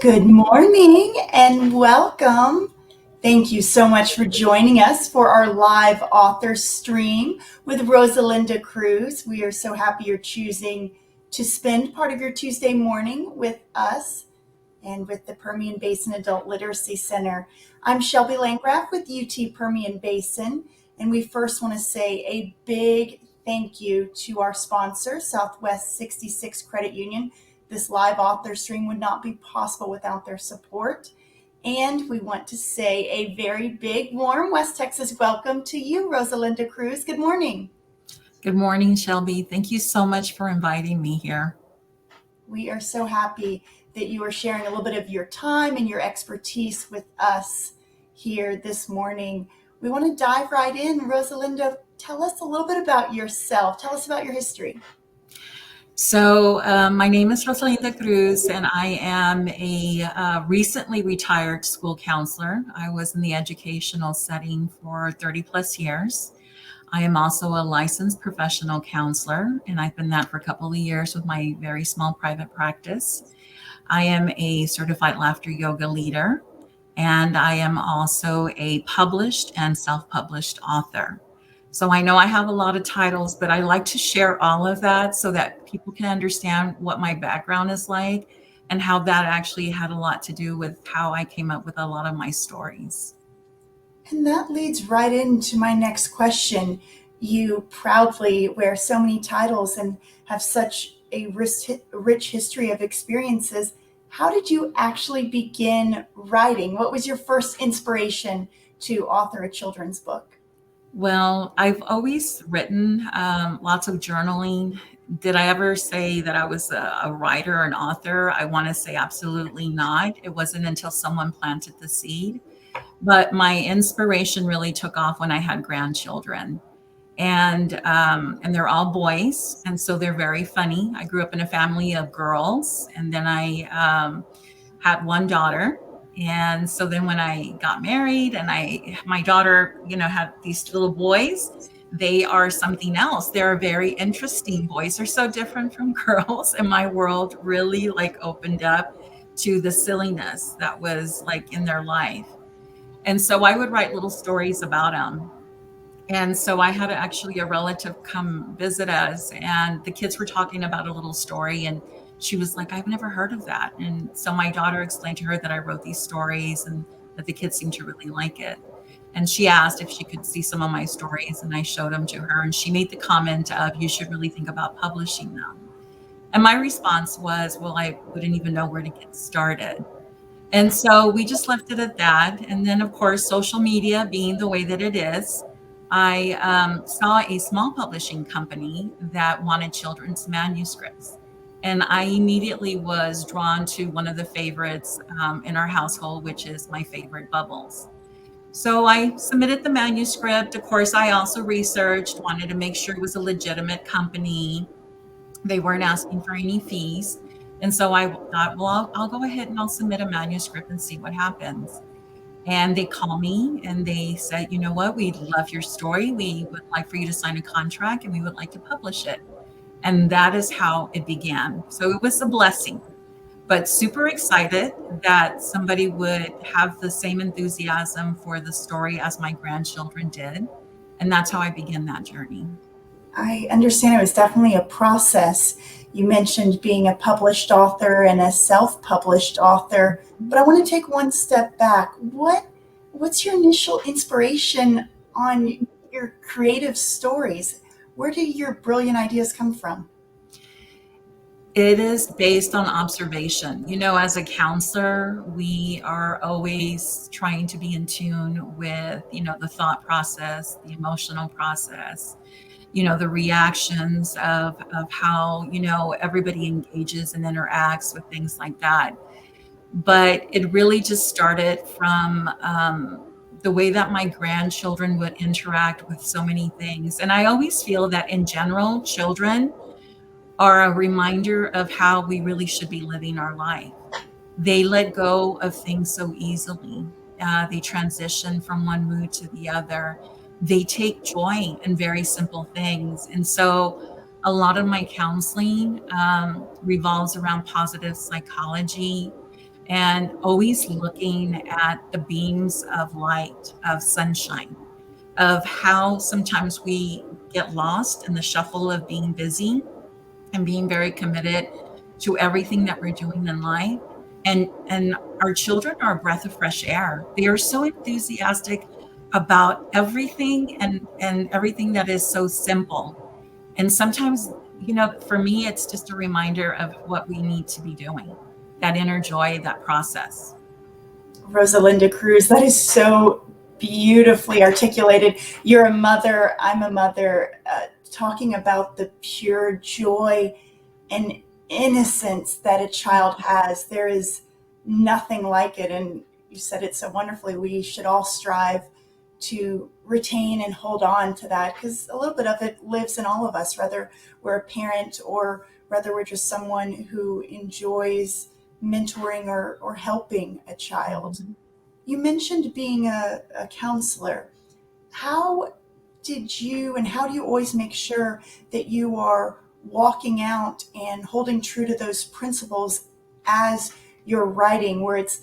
Good morning and welcome. Thank you so much for joining us for our live author stream with Rosalinda Cruz. We are so happy you're choosing to spend part of your Tuesday morning with us and with the Permian Basin Adult Literacy Center. I'm Shelby Landgraf with UT Permian Basin, and we first want to say a big thank you to our sponsor, Southwest 66 Credit Union. This live author stream would not be possible without their support. And we want to say a very big, warm West Texas welcome to you, Rosalinda Cruz. Good morning. Good morning, Shelby. Thank you so much for inviting me here. We are so happy that you are sharing a little bit of your time and your expertise with us here this morning. We want to dive right in. Rosalinda, tell us a little bit about yourself. Tell us about your history. So my name is Rosalinda Cruz, and I am a recently retired school counselor. I was in the educational setting for 30 plus years. I am also a licensed professional counselor, and I've been that for a couple of years with my very small private practice. I am a certified laughter yoga leader, and I am also a published and self-published author. So I know I have a lot of titles, but I like to share all of that so that people can understand what my background is like and how that actually had a lot to do with how I came up with a lot of my stories. And that leads right into my next question. You proudly wear so many titles and have such a rich history of experiences. How did you actually begin writing? What was your first inspiration to author a children's book? Well, I've always written lots of journaling. Did I ever say that I was a writer or an author? I want to say absolutely not. It wasn't until someone planted the seed. But my inspiration really took off when I had grandchildren. And they're all boys, and so they're very funny. I grew up in a family of girls, and then I had one daughter. And so then when I got married and my daughter, had these little boys, they are something else. They're very interesting. Boys are so different from girls, and my world really like opened up to the silliness that was like in their life. And so I would write little stories about them. And so I had actually a relative come visit us, and the kids were talking about a little story, and she was like, I've never heard of that. And so my daughter explained to her that I wrote these stories and that the kids seemed to really like it. And she asked if she could see some of my stories, and I showed them to her. And she made the comment of, you should really think about publishing them. And my response was, well, I wouldn't even know where to get started. And so we just left it at that. And then, of course, social media being the way that it is, I saw a small publishing company that wanted children's manuscripts. And I immediately was drawn to one of the favorites in our household, which is my favorite, Bubbles. So I submitted the manuscript. Of course, I also researched, wanted to make sure it was a legitimate company. They weren't asking for any fees. And so I thought, well, I'll go ahead and I'll submit a manuscript and see what happens. And they call me and they said, you know what, we love your story. We would like for you to sign a contract and we would like to publish it. And that is how it began. So it was a blessing, but super excited that somebody would have the same enthusiasm for the story as my grandchildren did. And that's how I began that journey. I understand it was definitely a process. You mentioned being a published author and a self-published author, but I want to take one step back. What's your initial inspiration on your creative stories? Where do your brilliant ideas come from? It is based on observation. As a counselor, we are always trying to be in tune with, the thought process, the emotional process, the reactions of how, everybody engages and interacts with things like that. But it really just started from the way that my grandchildren would interact with so many things. And I always feel that in general, children are a reminder of how we really should be living our life. They let go of things so easily. They transition from one mood to the other. They take joy in very simple things. And so a lot of my counseling revolves around positive psychology and always looking at the beams of light, of sunshine, of how sometimes we get lost in the shuffle of being busy and being very committed to everything that we're doing in life. And our children are a breath of fresh air. They are so enthusiastic about everything and everything that is so simple. And sometimes, for me, it's just a reminder of what we need to be doing, that inner joy, that process. Rosalinda Cruz, that is so beautifully articulated. You're a mother, I'm a mother, talking about the pure joy and innocence that a child has. There is nothing like it. And you said it so wonderfully. We should all strive to retain and hold on to that, because a little bit of it lives in all of us, whether we're a parent or whether we're just someone who enjoys mentoring or helping a child. You mentioned being a counselor. How how do you always make sure that you are walking out and holding true to those principles as you're writing, where it's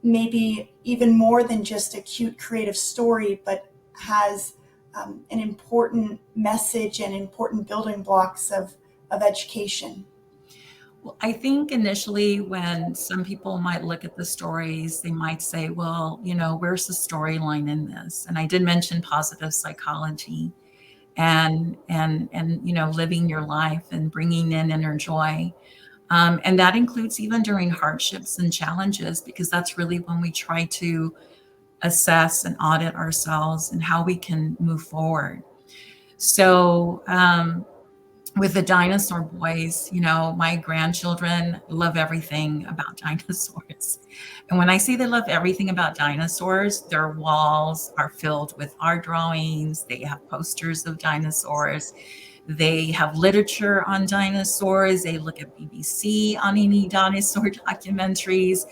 maybe even more than just a cute creative story, but has an important message and important building blocks of education? Well, I think initially when some people might look at the stories, they might say, well, where's the storyline in this? And I did mention positive psychology and living your life and bringing in inner joy. And that includes even during hardships and challenges, because that's really when we try to assess and audit ourselves and how we can move forward. So, with the Dinosaur Boys, my grandchildren love everything about dinosaurs. And when I say they love everything about dinosaurs, their walls are filled with art drawings. They have posters of dinosaurs. They have literature on dinosaurs. They look at BBC on any dinosaur documentaries.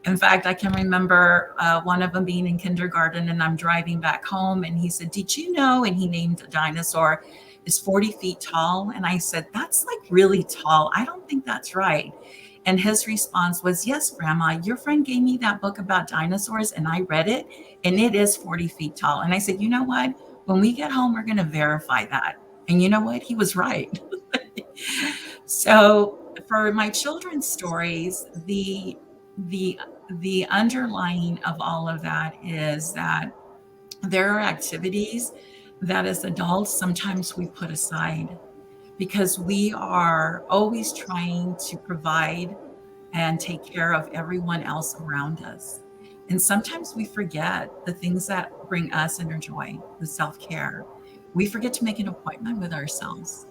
In fact, I can remember one of them being in kindergarten, and I'm driving back home, and he said, "Did you know?" And he named a dinosaur, is 40 feet tall. And I said, "That's like really tall. I don't think that's right." And his response was, "Yes, Grandma, your friend gave me that book about dinosaurs and I read it, and it is 40 feet tall." And I said, "You know what? When we get home, we're going to verify that." And you know what? He was right. So for my children's stories, the the underlying of all of that is that there are activities that as adults sometimes we put aside because we are always trying to provide and take care of everyone else around us. And sometimes we forget the things that bring us inner joy, the self-care. We forget to make an appointment with ourselves.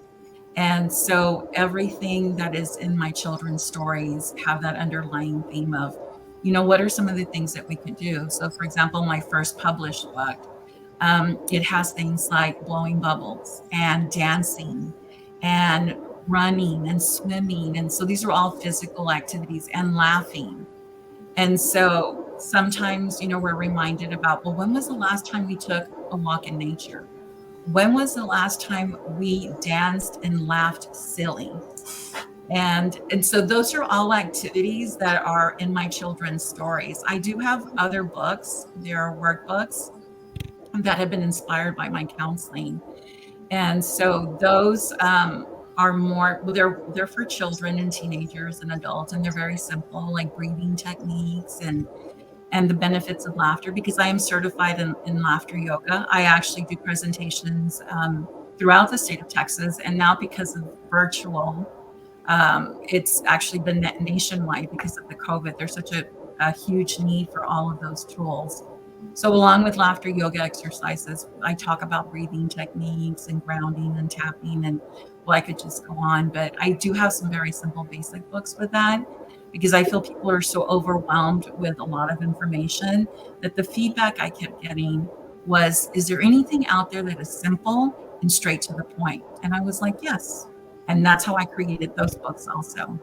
And so everything that is in my children's stories have that underlying theme of, what are some of the things that we could do? So for example, my first published book, it has things like blowing bubbles and dancing and running and swimming. And so these are all physical activities and laughing. And so sometimes, we're reminded about, well, when was the last time we took a walk in nature? When was the last time we danced and laughed silly? And so those are all activities that are in my children's stories. I do have other books. There are workbooks that have been inspired by my counseling. And so those are more, well, they're for children and teenagers and adults, and they're very simple, like breathing techniques and the benefits of laughter, because I am certified in laughter yoga. I actually do presentations throughout the state of Texas. And now because of virtual, it's actually been nationwide because of the COVID. There's such a huge need for all of those tools. So along with laughter yoga exercises, I talk about breathing techniques and grounding and tapping, and well, I could just go on, but I do have some very simple basic books with that because I feel people are so overwhelmed with a lot of information that the feedback I kept getting was, is there anything out there that is simple and straight to the point? And I was like, yes. And that's how I created those books also.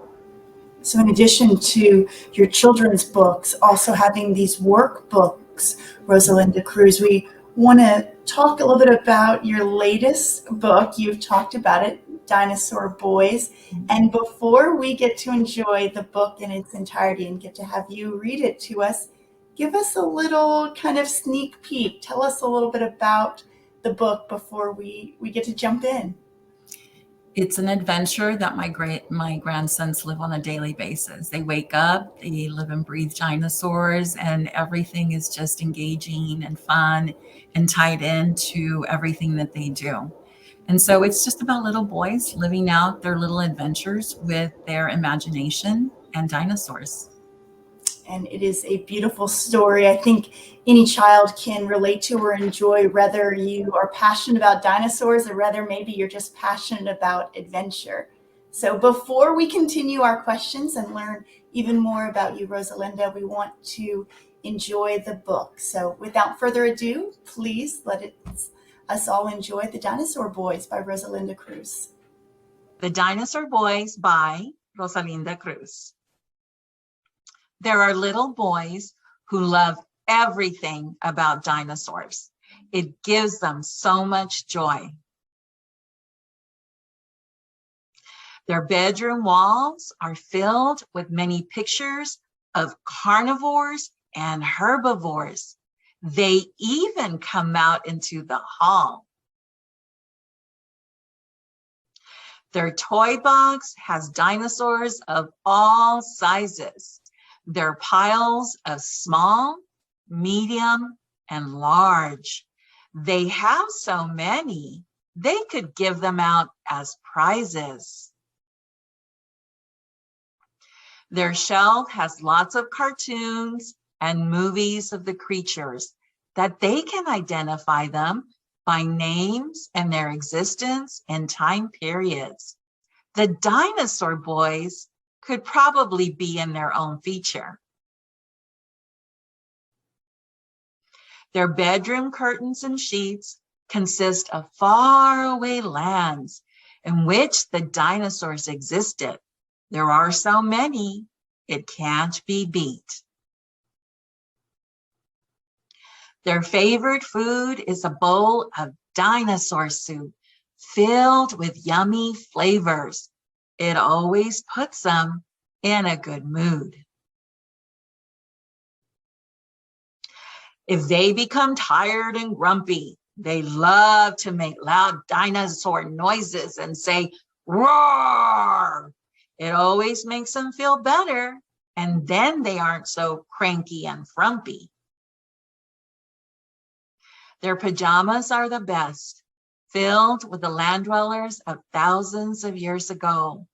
So, in addition to your children's books, also having these workbooks, Rosalinda Cruz, we want to talk a little bit about your latest book. You've talked about it Dinosaur Boys. And before we get to enjoy the book in its entirety and get to have you read it to us, give us a little kind of sneak peek. Tell us a little bit about the book before we get to jump in. It's an adventure that my grandsons live on a daily basis. They wake up, they live and breathe dinosaurs, and everything is just engaging and fun and tied into everything that they do. And so it's just about little boys living out their little adventures with their imagination and dinosaurs. And it is a beautiful story. I think any child can relate to or enjoy, whether you are passionate about dinosaurs or whether maybe you're just passionate about adventure. So before we continue our questions and learn even more about you, Rosalinda, we want to enjoy the book. So without further ado, please us all enjoy The Dinosaur Boys by Rosalinda Cruz. The Dinosaur Boys by Rosalinda Cruz. There are little boys who love everything about dinosaurs. It gives them so much joy. Their bedroom walls are filled with many pictures of carnivores and herbivores. They even come out into the hall. Their toy box has dinosaurs of all sizes. They're piles of small, medium, and large. They have so many, they could give them out as prizes. Their shelf has lots of cartoons and movies of the creatures that they can identify them by names and their existence in time periods. The Dinosaur Boys could probably be in their own feature. Their bedroom curtains and sheets consist of faraway lands in which the dinosaurs existed. There are so many, it can't be beat. Their favorite food is a bowl of dinosaur soup filled with yummy flavors. It always puts them in a good mood. If they become tired and grumpy, they love to make loud dinosaur noises and say, roar. It always makes them feel better, and then they aren't so cranky and frumpy. Their pajamas are the best, filled with the land dwellers of thousands of years ago.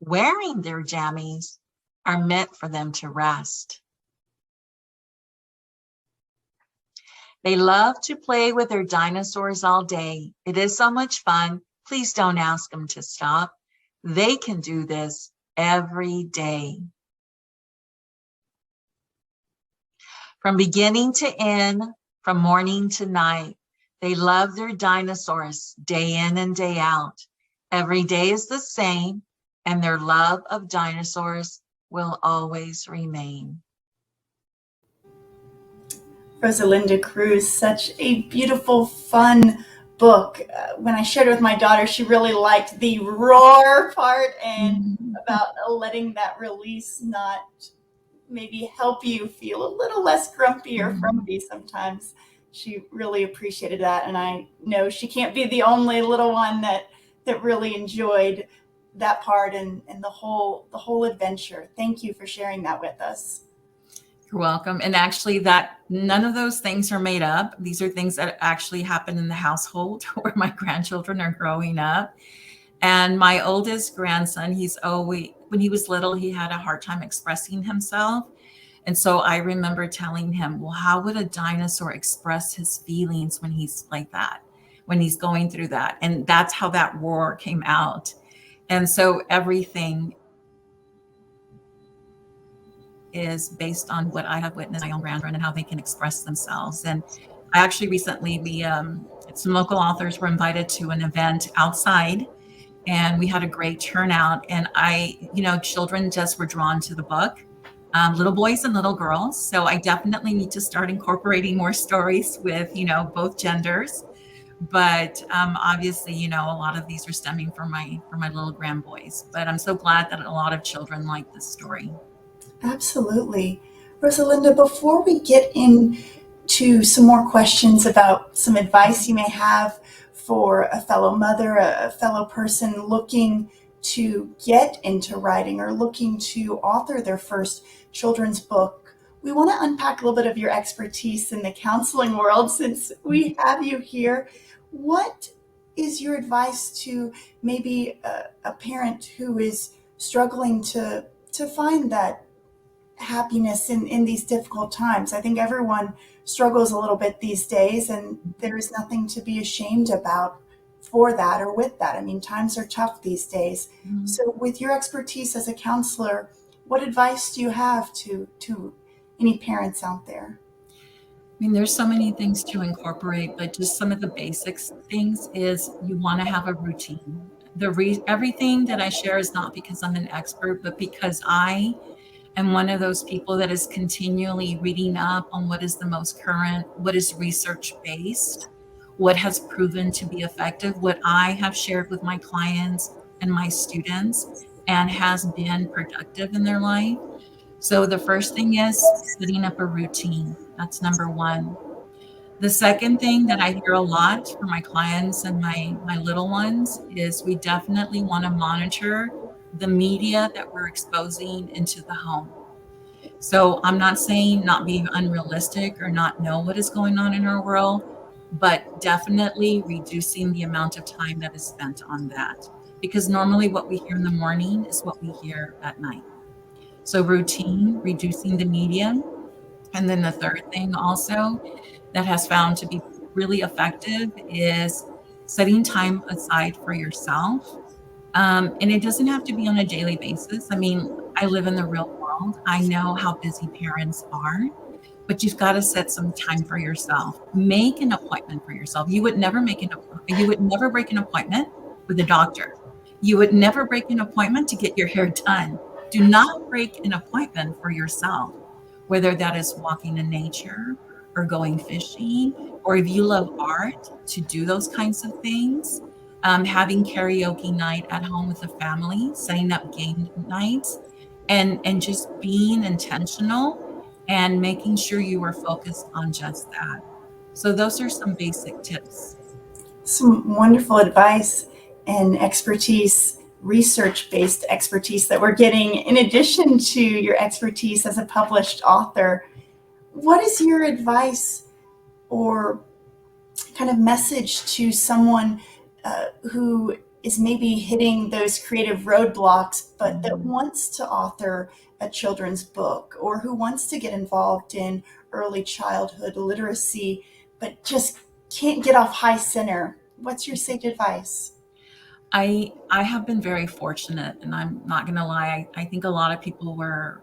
Wearing their jammies are meant for them to rest. They love to play with their dinosaurs all day. It is so much fun. Please don't ask them to stop. They can do this every day. From beginning to end, from morning to night, they love their dinosaurs day in and day out. Every day is the same, and their love of dinosaurs will always remain. Rosalinda Cruz, such a beautiful, fun book. When I shared it with my daughter, she really liked the roar part and about letting that release not maybe help you feel a little less grumpy or frumpy sometimes. She really appreciated that. And I know she can't be the only little one that really enjoyed that part and the whole adventure. Thank you for sharing that with us. You're welcome. And actually that none of those things are made up. These are things that actually happen in the household where my grandchildren are growing up. And my oldest grandson, when he was little, he had a hard time expressing himself. And so I remember telling him, well, how would a dinosaur express his feelings when he's like that, when he's going through that? And that's how that roar came out. And so everything is based on what I have witnessed my own grandchildren and how they can express themselves. And I actually recently, some local authors were invited to an event outside, and we had a great turnout. And children just were drawn to the book, little boys and little girls. So I definitely need to start incorporating more stories with, both genders. But obviously, a lot of these are stemming from my little grand boys. But I'm so glad that a lot of children like this story. Absolutely. Rosalinda, before we get into some more questions about some advice you may have for a fellow mother, a fellow person looking to get into writing or looking to author their first children's book, we want to unpack a little bit of your expertise in the counseling world since we have you here. What is your advice to maybe a parent who is struggling to find that happiness in these difficult times? I think everyone struggles a little bit these days, and there is nothing to be ashamed about for that or with that. I mean, times are tough these days. Mhm. So, with your expertise as a counselor, what advice do you have to any parents out there? I mean, there's so many things to incorporate, but just some of the basics things is you want to have a routine. Everything that I share is not because I'm an expert, but because I am one of those people that is continually reading up on what is the most current, what is research based, what has proven to be effective, what I have shared with my clients and my students and has been productive in their life. So the first thing is setting up a routine. That's number one. The second thing that I hear a lot from my clients and my little ones is we definitely want to monitor the media that we're exposing into the home. So I'm not saying not being unrealistic or not know what is going on in our world, but definitely reducing the amount of time that is spent on that. Because normally what we hear in the morning is what we hear at night. So routine, reducing the media. And then the third thing also that has found to be really effective is setting time aside for yourself. And it doesn't have to be on a daily basis. I mean, I live in the real world. I know how busy parents are, but you've got to set some time for yourself. Make an appointment for yourself. You would never break an appointment with a doctor. You would never break an appointment to get your hair done. Do not break an appointment for yourself, whether that is walking in nature or going fishing, or if you love art, to do those kinds of things. Having karaoke night at home with the family, setting up game nights, and just being intentional and making sure you are focused on just that. So those are some basic tips. Some wonderful advice and expertise, research based expertise that we're getting in addition to your expertise as a published author. What is your advice or kind of message to someone who is maybe hitting those creative roadblocks, but that Mhm. wants to author a children's book or who wants to get involved in early childhood literacy, but just can't get off high center? What's your sage advice? I have been very fortunate, and I'm not gonna lie. I think a lot of people were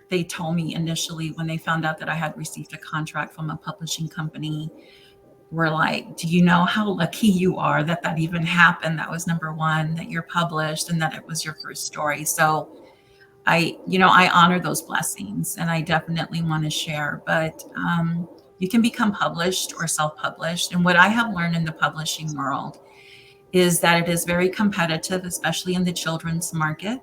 they told me initially when they found out that I had received a contract from a publishing company, were like, "Do you know how lucky you are that that even happened? That was number one, that you're published and that it was your first story." So I honor those blessings and I definitely want to share, but you can become published or self-published. And what I have learned in the publishing world is that it is very competitive, especially in the children's market.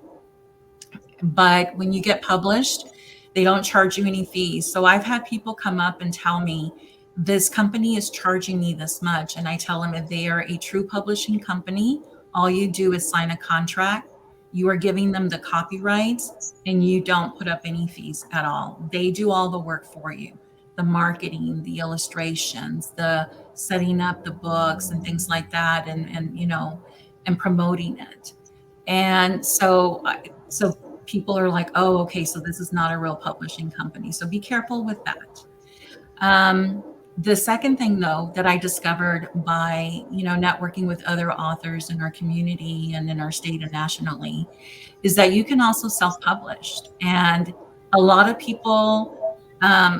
But when you get published, they don't charge you any fees. So I've had people come up and tell me, this company is charging me this much. And I tell them if they are a true publishing company, all you do is sign a contract. You are giving them the copyrights and you don't put up any fees at all. They do all the work for you, the marketing, the illustrations, the setting up the books and things like that, and promoting it. And so people are like, oh, okay, so this is not a real publishing company. So be careful with that. The second thing, though, that I discovered by networking with other authors in our community and in our state and nationally is that you can also self-publish. And a lot of people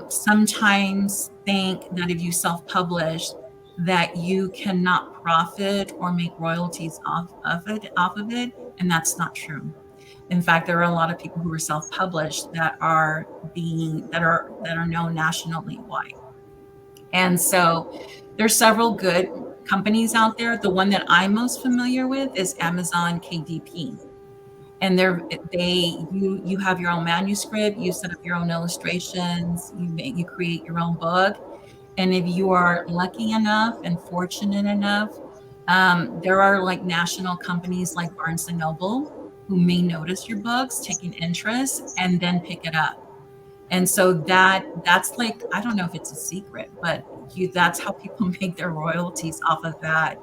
sometimes think that if you self-publish, that you cannot profit or make royalties off of it, and that's not true. In fact, there are a lot of people who are self-published that are known nationally wide. And so there's several good. companies out there. The one that I'm most familiar with is Amazon KDP. And you have your own manuscript, you set up your own illustrations, you create your own book. And if you are lucky enough and fortunate enough, there are like national companies like Barnes and Noble who may notice your books, take an interest, and then pick it up. And so that's like, I don't know if it's a secret, but that's how people make their royalties off of that.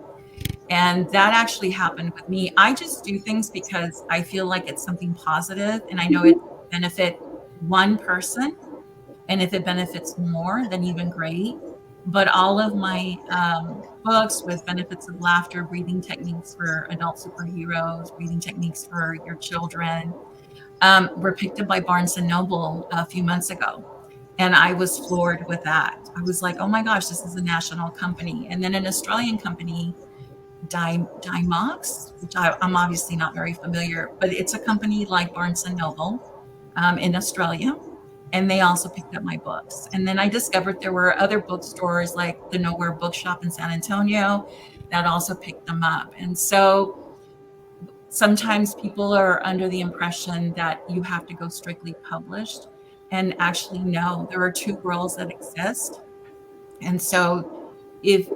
And that actually happened with me. I just do things because I feel like it's something positive and I know it benefit one person. And if it benefits more, then even great. But all of my books with benefits of laughter, breathing techniques for adult superheroes, breathing techniques for your children, were picked up by Barnes and Noble a few months ago. And I was floored with that. I was like, oh my gosh, this is a national company. And then an Australian company, Dimox, which I'm obviously not very familiar, but it's a company like Barnes and Noble in Australia. And they also picked up my books. And then I discovered there were other bookstores like the Nowhere Bookshop in San Antonio that also picked them up. And so sometimes people are under the impression that you have to go strictly published. And actually, no, there are two worlds that exist. And so if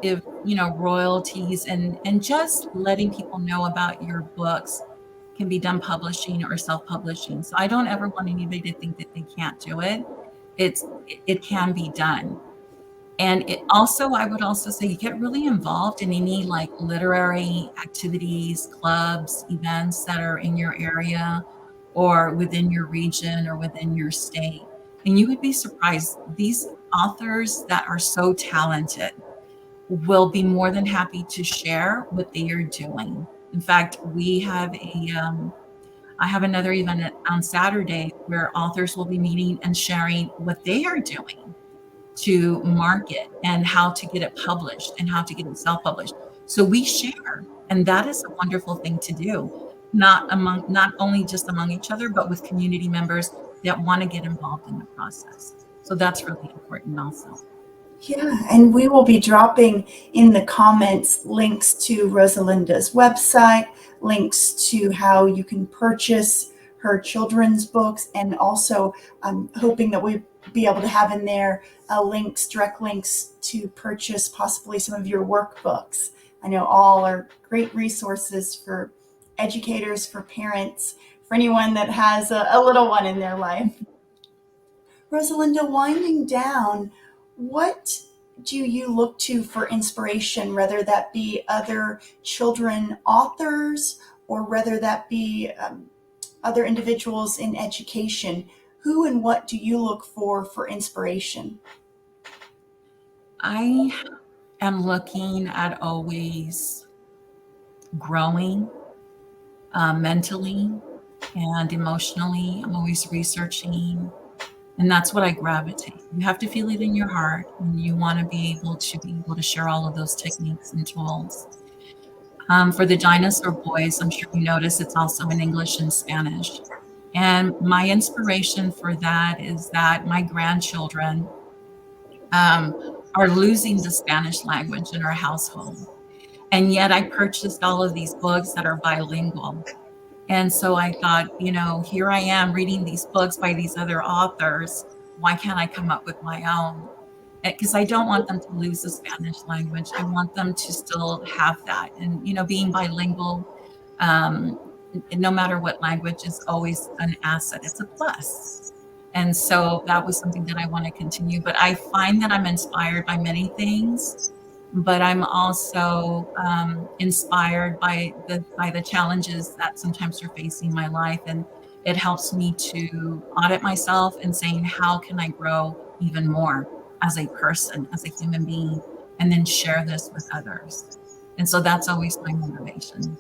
royalties and just letting people know about your books can be done publishing or self-publishing. So I don't ever want anybody to think that they can't do it. It can be done. And it also, I would also say, you get really involved in any like literary activities, clubs, events that are in your area or within your region or within your state. And you would be surprised. These authors that are so talented will be more than happy to share what they are doing. In fact, I have another event on Saturday where authors will be meeting and sharing what they are doing to market and how to get it published and how to get it self-published. So we share, and that is a wonderful thing to do, not only just among each other, but with community members that want to get involved in the process. So that's really important also. Yeah, and we will be dropping in the comments links to Rosalinda's website, links to how you can purchase her children's books, and also I'm hoping that we'll be able to have in there direct links to purchase possibly some of your workbooks. I know all are great resources for educators, for parents, for anyone that has a little one in their life. Rosalinda, winding down, what do you look to for inspiration, whether that be other children authors or whether that be other individuals in education? Who and what do you look for inspiration? I am looking at always growing mentally and emotionally. I'm always researching, and that's what I gravitate. You have to feel it in your heart, and you want to be able to share all of those techniques and tools. For the Dinosaur Boys, I'm sure you notice it's also in English and Spanish. And my inspiration for that is that my grandchildren um, are losing the Spanish language in our household. And yet I purchased all of these books that are bilingual. And so I thought, here I am reading these books by these other authors. Why can't I come up with my own? Because I don't want them to lose the Spanish language. I want them to still have that. And, being bilingual, um, no matter what language, is always an asset. It's a plus. And so that was something that I want to continue. But I find that I'm inspired by many things, but I'm also inspired by the challenges that sometimes are facing my life, and it helps me to audit myself and saying, how can I grow even more as a person, as a human being, and then share this with others. And so that's always my motivation.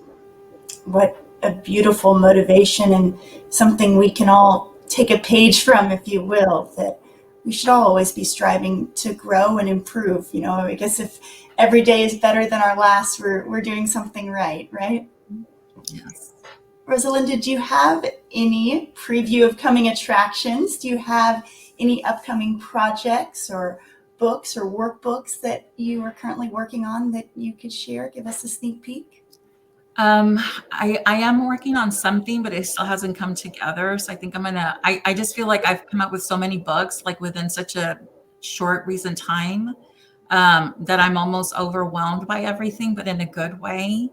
What a beautiful motivation, and something we can all take a page from, if you will, that we should all always be striving to grow and improve. I guess if every day is better than our last, we're doing something right, right? Yes. Rosalinda, do you have any preview of coming attractions? Do you have any upcoming projects or books or workbooks that you are currently working on that you could share? Give us a sneak peek. Um, I am working on something, but it still hasn't come together. So I think I just feel like I've come up with so many books, like within such a short recent time, that I'm almost overwhelmed by everything, but in a good way.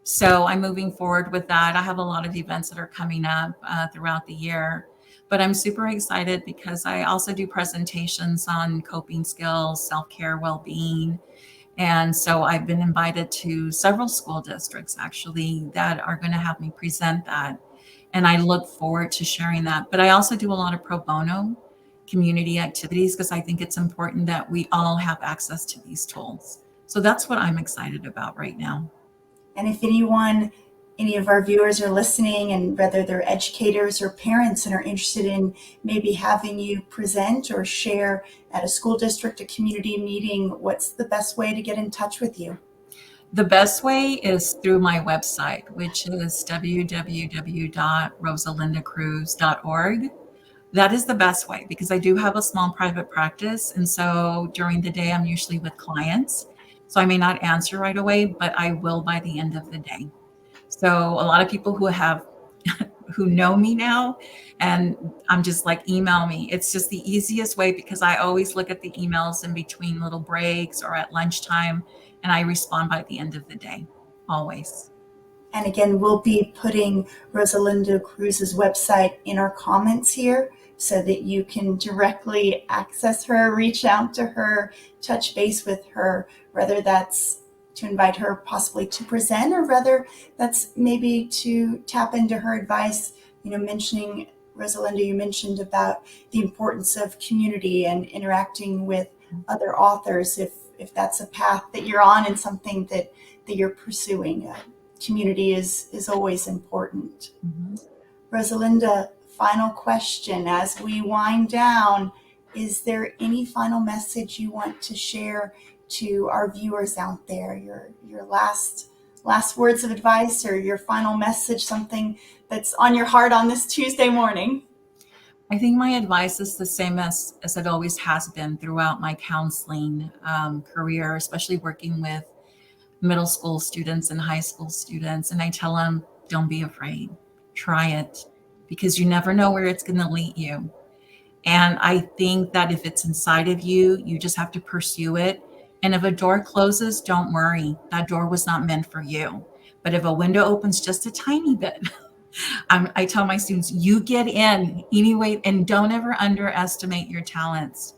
So I'm moving forward with that. I have a lot of events that are coming up throughout the year, but I'm super excited because I also do presentations on coping skills, self-care, well-being. And so I've been invited to several school districts actually that are going to have me present that. And I look forward to sharing that. But I also do a lot of pro bono community activities because I think it's important that we all have access to these tools. So that's what I'm excited about right now. And if any of our viewers are listening, and whether they're educators or parents and are interested in maybe having you present or share at a school district, a community meeting, what's the best way to get in touch with you? The best way is through my website, which is www.rosalindacruz.org. That is the best way because I do have a small private practice. And so during the day, I'm usually with clients. So I may not answer right away, but I will by the end of the day. So a lot of people who know me now, and I'm just like, email me. It's just the easiest way because I always look at the emails in between little breaks or at lunchtime, and I respond by the end of the day, always. And again, we'll be putting Rosalinda Cruz's website in our comments here so that you can directly access her, reach out to her, touch base with her, whether that's to invite her possibly to present or whether that's maybe to tap into her advice. Mentioning Rosalinda, you mentioned about the importance of community and interacting with other authors if that's a path that you're on and something that you're pursuing. Community is always important. Mhm. Rosalinda, final question as we wind down. Is there any final message you want to share to our viewers out there? Your last words of advice or your final message, something that's on your heart on this Tuesday morning? I think my advice is the same as it always has been throughout my counseling career, especially working with middle school students and high school students. And I tell them, don't be afraid, try it because you never know where it's going to lead you. And I think that if it's inside of you, you just have to pursue it. And if a door closes, don't worry. That door was not meant for you. But if a window opens just a tiny bit, I tell my students, you get in anyway, and don't ever underestimate your talents.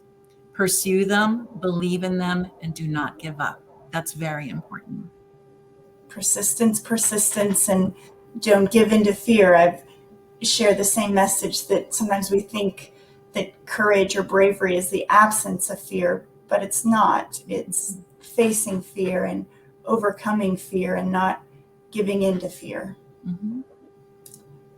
Pursue them, believe in them, and do not give up. That's very important. Persistence, and don't give in to fear. I've shared the same message that sometimes we think that courage or bravery is the absence of fear, but it's not. It's facing fear and overcoming fear and not giving in to fear. Mhm.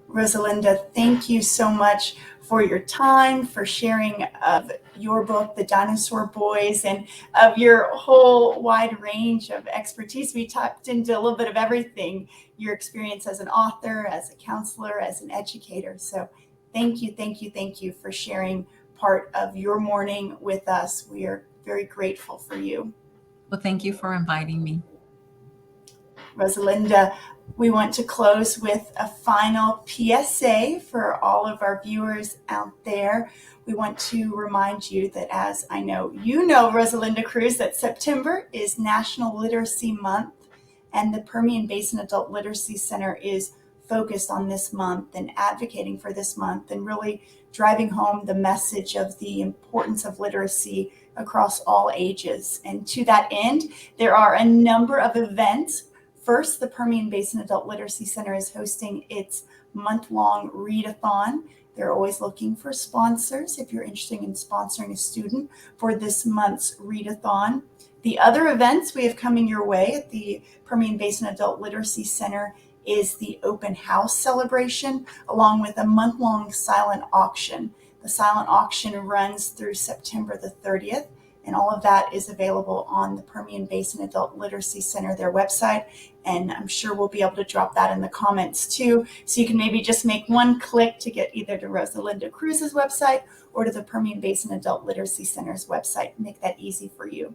Rosalinda, thank you so much for your time, for sharing of your book, The Dinosaur Boys, and of your whole wide range of expertise. We tapped into a little bit of everything, your experience as an author, as a counselor, as an educator. So thank you for sharing part of your morning with us. We are very grateful for you. Well, thank you for inviting me. Rosalinda, we want to close with a final PSA for all of our viewers out there. We want to remind you that, as I know you know, Rosalinda Cruz, that September is National Literacy Month, and the Permian Basin Adult Literacy Center is focused on this month and advocating for this month and really driving home the message of the importance of literacy across all ages. And to that end, there are a number of events. First, the Permian Basin Adult Literacy Center is hosting its month-long readathon. They're always looking for sponsors if you're interested in sponsoring a student for this month's readathon. The other events we have coming your way at the Permian Basin Adult Literacy Center is the open house celebration, along with a month-long silent auction. The silent auction runs through September the 30th, And all of that is available on the Permian Basin Adult Literacy Center, their website. And I'm sure we'll be able to drop that in the comments too. So you can maybe just make one click to get either to Rosalinda Cruz's website or to the Permian Basin Adult Literacy Center's website. Make that easy for you.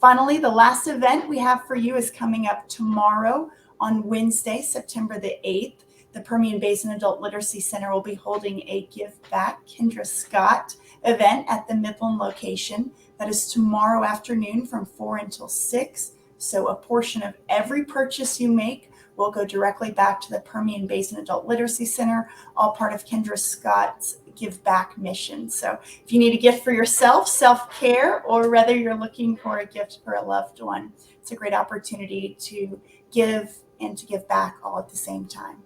Finally, the last event we have for you is coming up tomorrow on Wednesday, September the 8th. The Permian Basin Adult Literacy Center will be holding a Give Back Kendra Scott event at the Midland location. That is tomorrow afternoon from 4 until 6. So a portion of every purchase you make will go directly back to the Permian Basin Adult Literacy Center, all part of Kendra Scott's Give Back mission. So if you need a gift for yourself, self-care, or whether you're looking for a gift for a loved one, it's a great opportunity to give and to give back all at the same time.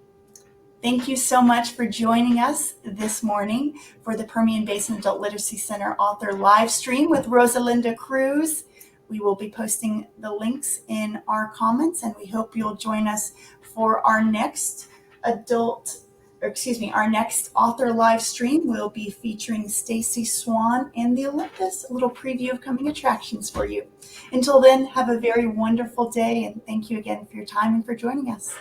Thank you so much for joining us this morning for the Permian Basin Adult Literacy Center author live stream with Rosalinda Cruz. We will be posting the links in our comments, and we hope you'll join us for our next our next author live stream. We'll be featuring Stacy Swan and the Olympus, a little preview of coming attractions for you. Until then, have a very wonderful day, and thank you again for your time and for joining us.